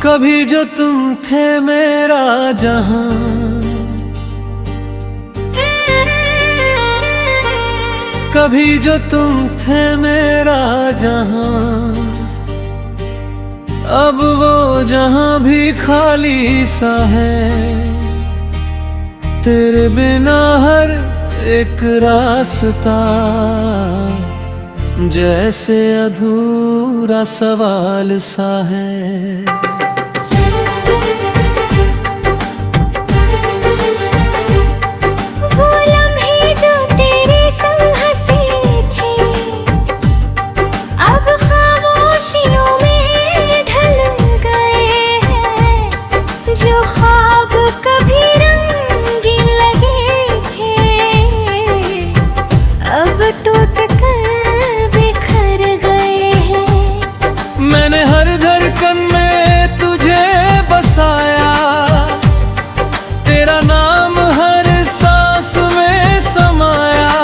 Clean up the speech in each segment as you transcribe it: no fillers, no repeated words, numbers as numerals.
कभी जो तुम थे मेरा जहां, कभी जो तुम थे मेरा जहां, अब वो जहां भी खाली सा है। तेरे बिना हर एक रास्ता जैसे अधूरा सवाल सा है। मैंने हर धड़कन में तुझे बसाया, तेरा नाम हर सांस में समाया,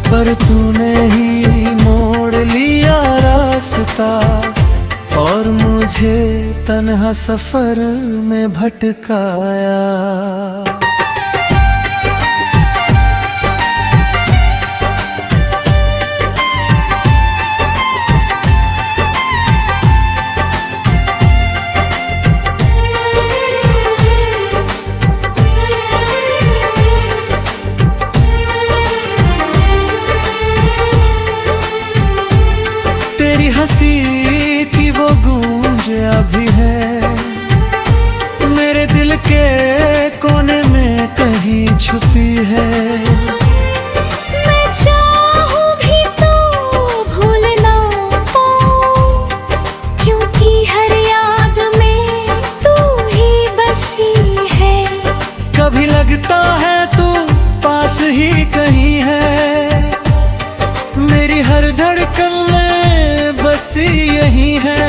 पर तूने ही मोड़ लिया रास्ता और मुझे तन्हा सफर में भटकाया। तेरी हंसी की वो गूंज अभी है मेरे दिल के कोने में कहीं छुपी है। मैं चाहूं भी तो भूल ना पाऊं, क्योंकि हर याद में तू ही बसी है। कभी लगता है तू पास ही कहीं है, मेरी हर धड़कन बसी यही है।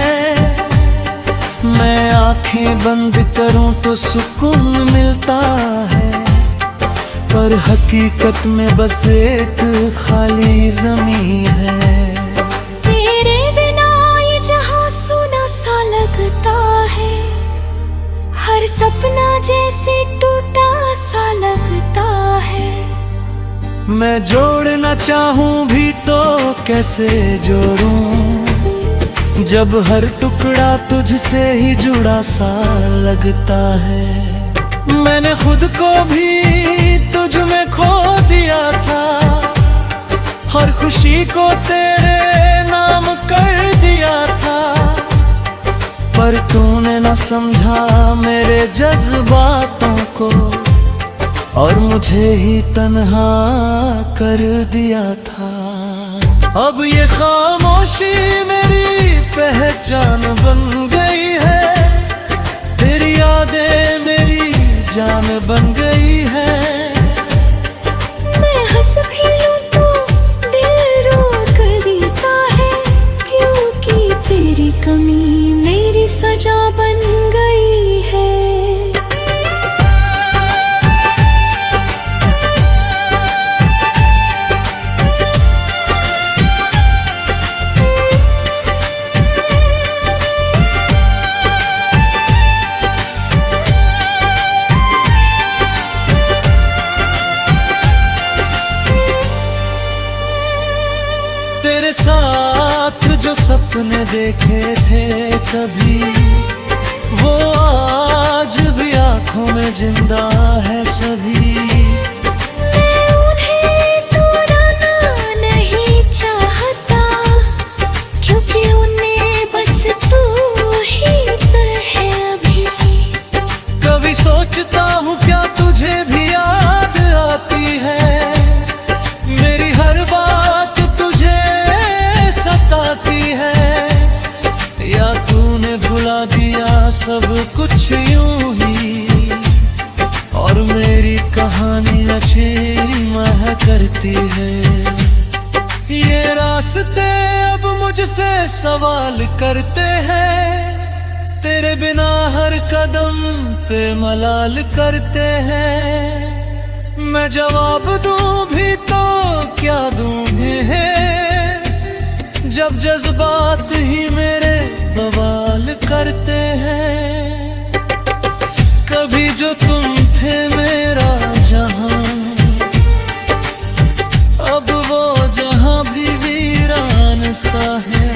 मैं आंखें बंद करूं तो सुकून मिलता है, पर हकीकत में बस एक खाली ज़मीं है। तेरे बिना ये जहां सुना सा लगता है, हर सपना जैसे टूटा सा लगता है। मैं जोड़ना चाहूं भी तो कैसे जोड़ूं, जब हर टुकड़ा तुझसे ही जुड़ा सा लगता है। मैंने खुद को भी तुझ में खो दिया था, हर खुशी को तेरे नाम कर दिया था, पर तूने न समझा मेरे जज्बातों को और मुझे ही तन्हा कर दिया था। अब ये खामोशी मेरी पहचान बन गई है, तेरी यादें मेरी जान बन गई है। मैं हंस भी लूं तो दिल रो कर देता है, क्योंकि तेरी कमी मेरी सजा बन गई है। तेरे साथ जो सपने देखे थे कभी, वो आज भी आंखों में जिंदा है सभी। मैं उन्हें तोड़ना नहीं चाहता, क्योंकि उन्हें बस तू ही तो है अभी। कभी सोचता हूँ क्या तुझे भी याद आती है, मेरी हर बात तुझे सताती है, या तूने भुला दिया सब कुछ यूं ही और मेरी कहानी अजीब करती है। ये रास्ते अब मुझसे सवाल करते हैं, तेरे बिना हर कदम पे मलाल करते हैं। मैं जवाब दूं भी तो क्या दूं है, जब जज्बात ही मेरे बवाल करते हैं। कभी जो तुम थे मेरा जहां, अब वो जहां भी वीरान सा है।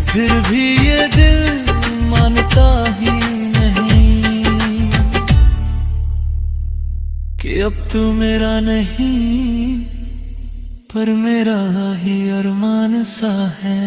फिर भी ये दिल मानता ही नहीं कि अब तू मेरा नहीं, पर मेरा ही अरमान सा है।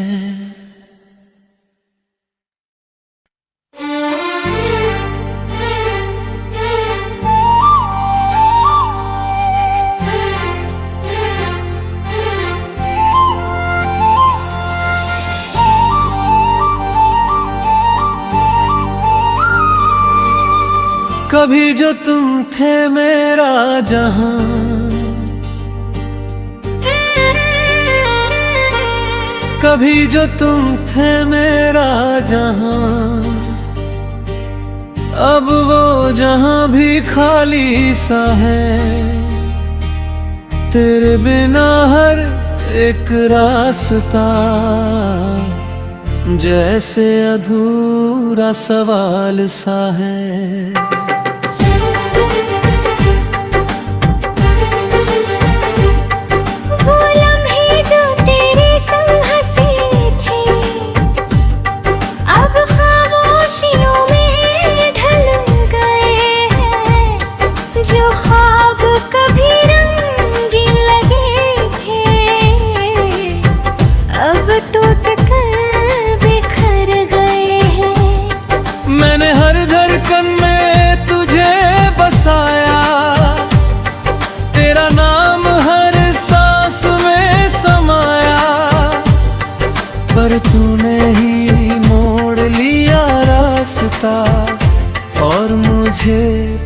कभी जो तुम थे मेरा जहां, कभी जो तुम थे मेरा जहां, अब वो जहां भी खाली सा है। तेरे बिना हर एक रास्ता जैसे अधूरा सवाल सा है। मैंने हर धड़कन में तुझे बसाया, तेरा नाम हर सांस में समाया। पर तूने ही मोड़ लिया रास्ता और मुझे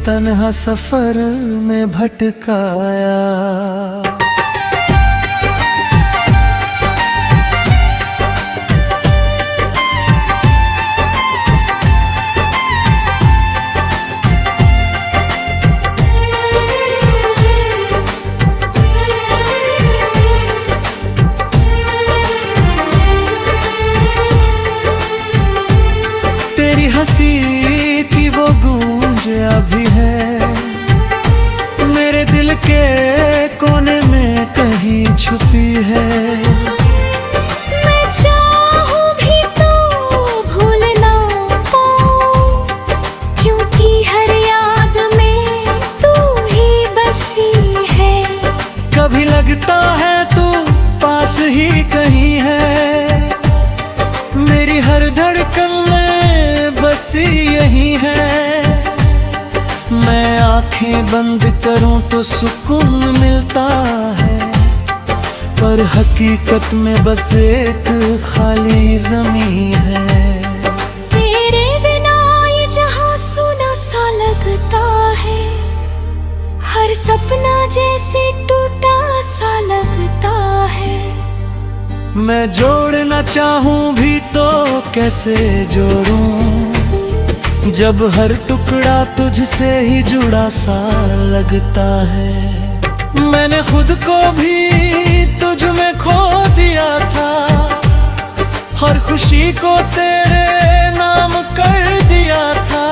तन्हा सफर में भटकाया। हंसी की वो गूंज अभी है मेरे दिल के कोने में कहीं छुपी है। मैं चाहूं भी तो भूल ना पाऊं, क्योंकि हर याद में तू ही बसी है। कभी लगता है तू पास ही कहीं है, मेरी हर धड़कन में बस यही है। मैं आंखें बंद करूं तो सुकून मिलता है, पर हकीकत में बस एक खाली ज़मीं है। तेरे बिना ये जहां सुना सा लगता है, हर सपना जैसे टूटा सा लगता है। मैं जोड़ना चाहूं भी तो कैसे जोड़ूं, जब हर टुकड़ा तुझसे ही जुड़ा सा लगता है। मैंने खुद को भी तुझ में खो दिया था, हर खुशी को तेरे नाम कर दिया था।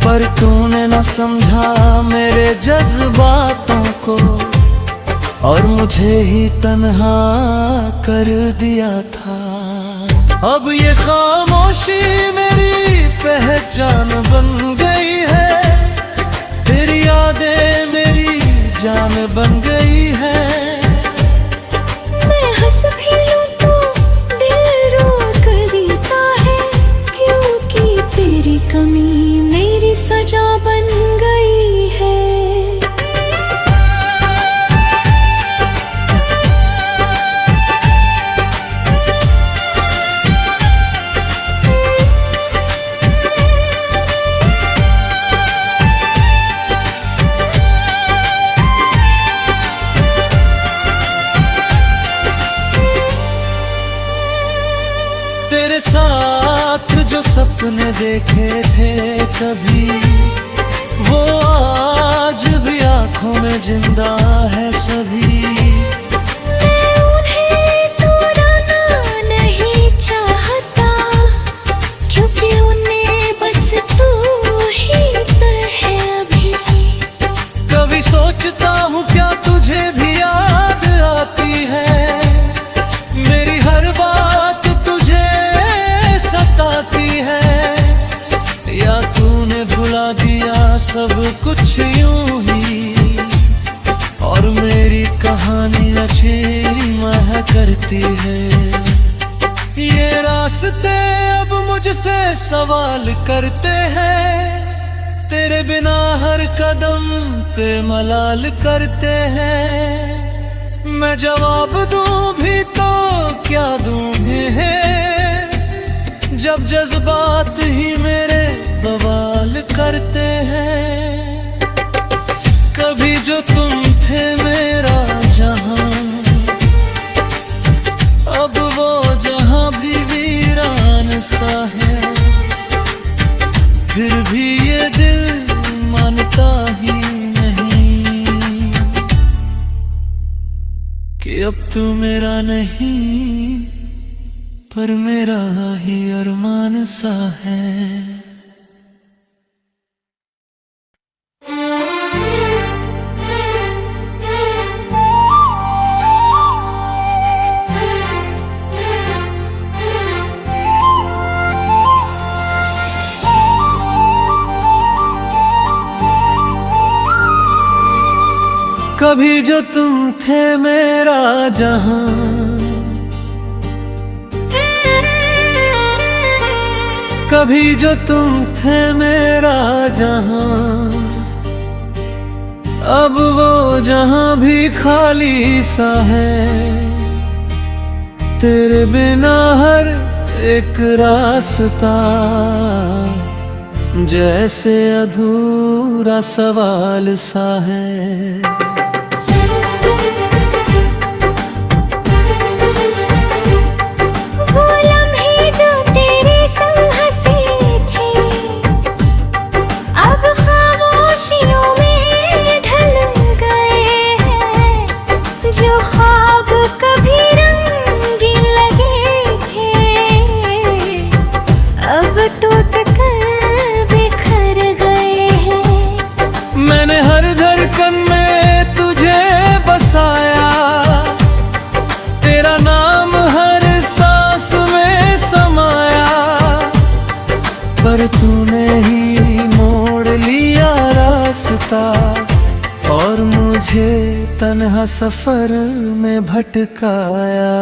पर तूने न समझा मेरे जज्बातों को और मुझे ही तन्हा कर दिया था। अब ये खामोशी मेरी पहचान बन गई है, तेरी यादें मेरी जान बन गई है। मैं हंस भी लूं तो दिल रो कर देता है, क्योंकि तेरी कमी मेरी सजा बन गई है। तेरे साथ जो सपने देखे थे कभी, वो आज भी आंखों में जिंदा है सभी। मैं उन्हें तोड़ना नहीं चाहता, है। ये रास्ते अब मुझसे सवाल करते हैं, तेरे बिना हर कदम पे मलाल करते हैं। मैं जवाब दूं भी तो क्या दूं है, जब जज्बात ही मेरे बवाल करते हैं। कभी जो तुम थे मेरा जहां, अब वो जहां भी वीरान सा है। फिर भी ये दिल मानता ही नहीं कि अब तू मेरा नहीं, पर मेरा ही अरमान सा है। कभी जो तुम थे मेरा जहां, कभी जो तुम थे मेरा जहां, अब वो जहां भी खाली सा है। तेरे बिना हर एक रास्ता जैसे अधूरा सवाल सा है। मैंने हर धड़कन में तुझे बसाया, तेरा नाम हर सांस में समाया। पर तूने ही मोड़ लिया रास्ता और मुझे तन्हा सफर में भटकाया।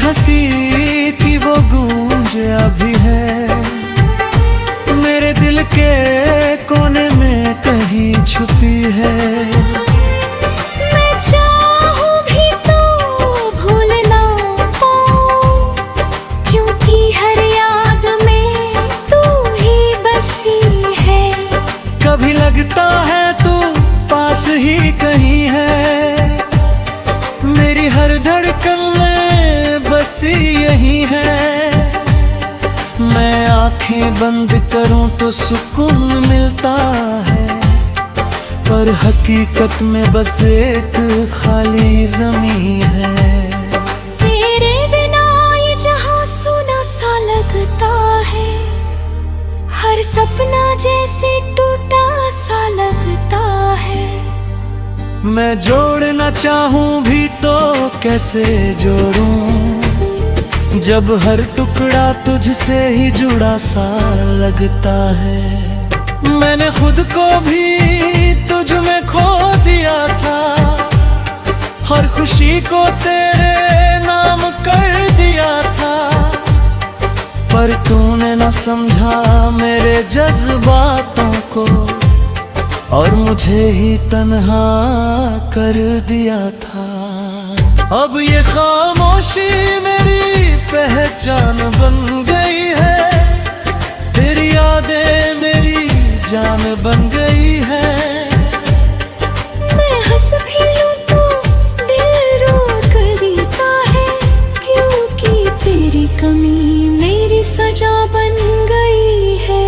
हंसी की वो गूंज अभी है मेरे दिल के कोने में कहीं छुपी है। मैं चाहूं भी तो भूल ना पाऊं, क्योंकि हर याद में तू ही बसी है। कभी लगता है तू पास ही कहीं है, मेरी हर धड़कन बसी यही है। मैं आंखें बंद करूं तो सुकून मिलता है, पर हकीकत में बस एक खाली ज़मीं है। तेरे बिना ये जहां सुना सा लगता है, हर सपना जैसे टूटा सा लगता है। मैं जोड़ना चाहूं भी तो कैसे जोड़ूं, जब हर टुकड़ा तुझसे ही जुड़ा सा लगता है। मैंने खुद को भी तुझ में खो दिया था, हर खुशी को तेरे नाम कर दिया था। पर तूने न समझा मेरे जज्बातों को और मुझे ही तन्हा कर दिया था। अब ये खामोशी मेरी पहचान बन गई है, तेरी यादें मेरी जान बन गई है। मैं हंस भी लूं तो दिल रो कर देता है, क्योंकि तेरी कमी मेरी सजा बन गई है।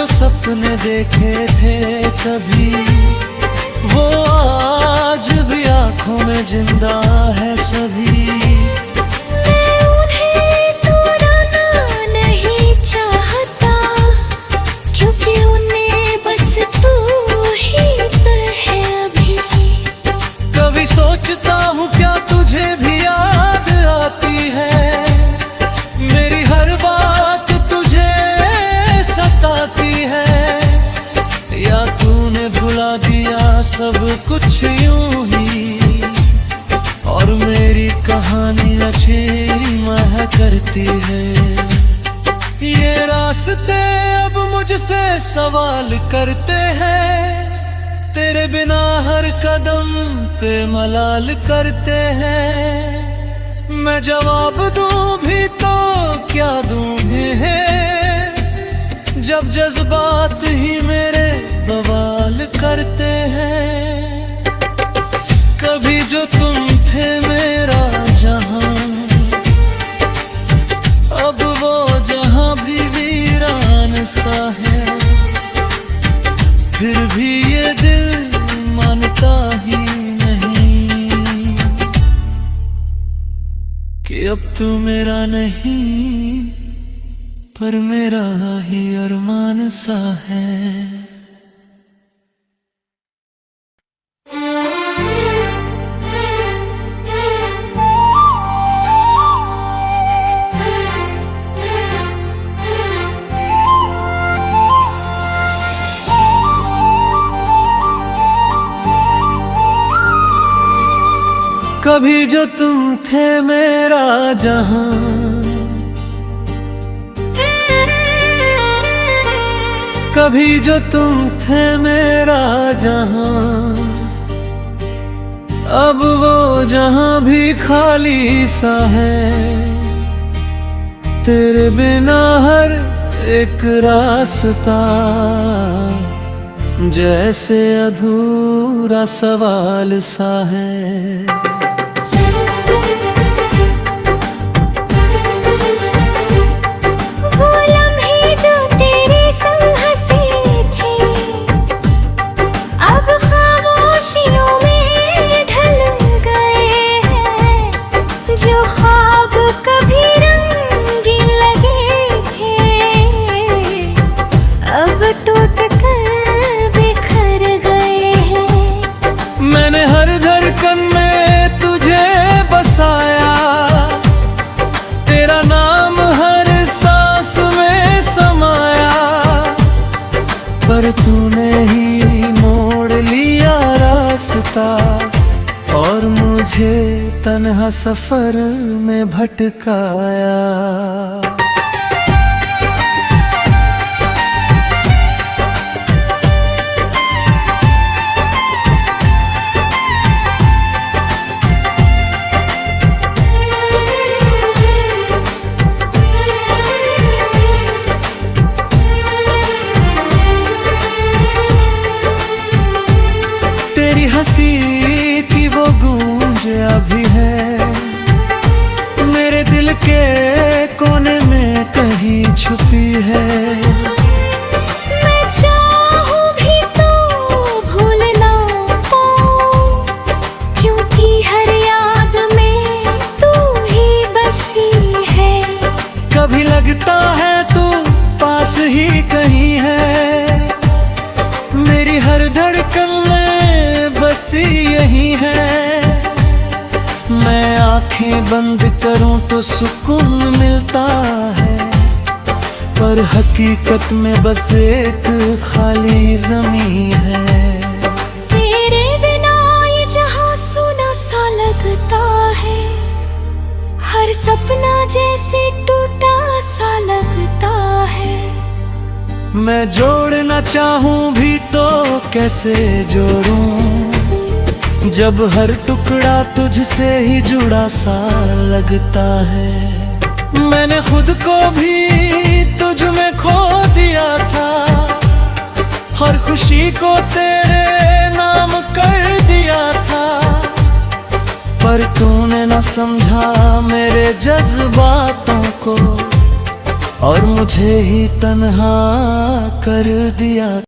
जो सपने देखे थे कभी, वो आज भी आंखों में जिंदा है सभी। मैं उन्हें तोड़ना नहीं चाहता, क्योंकि उन्हें बस तू ही तो है अभी। कभी सोचता हूँ क्या तुझे भी याद आती है, मेरी हर बात तुझे सताती है, या तूने भुला दिया सब कुछ यूं ही, और मेरी कहानी अजीब करती है। ये रास्ते अब मुझसे सवाल करते हैं, तेरे बिना हर कदम पे मलाल करते हैं। मैं जवाब दूं भी तो क्या दूं है, जब जज्बात ही मेरे बवाल करते हैं। कभी जो तुम थे मेरा जहां, अब वो जहां भी वीरान सा है। फिर भी ये दिल मानता ही नहीं कि अब तू मेरा नहीं, पर मेरा ही अरमान सा है। कभी जो तुम थे मेरा जहां, कभी जो तुम थे मेरा जहां, अब वो जहां भी खाली सा है। तेरे बिना हर एक रास्ता जैसे अधूरा सवाल सा है। मैंने हर धड़कन में तुझे बसाया, तेरा नाम हर सांस में समाया, पर तूने ही मोड़ लिया रास्ता, और मुझे तन्हा सफर में भटकाया। हंसी की वो गूंज अभी है मेरे दिल के कोने में कहीं छुपी है। मैं चाहूं भी तो भूल ना पाऊं, क्योंकि हर याद में तू ही बसी है। कभी लगता है तू पास ही कहीं है, मेरी हर धड़कन में बसी यही है। मैं आंखें बंद करूं तो सुकून मिलता है, पर हकीकत में बस एक खाली ज़मीं है। तेरे बिना ये जहां सुना सा लगता है, हर सपना जैसे टूटा सा लगता है। मैं जोड़ना चाहूं भी तो कैसे जोड़ूं, जब हर टुकड़ा तुझसे ही जुड़ा सा लगता है। मैंने खुद को भी तुझ में खो दिया था, हर खुशी को तेरे नाम कर दिया था, पर तूने न समझा मेरे जज्बातों को, और मुझे ही तन्हा कर दिया।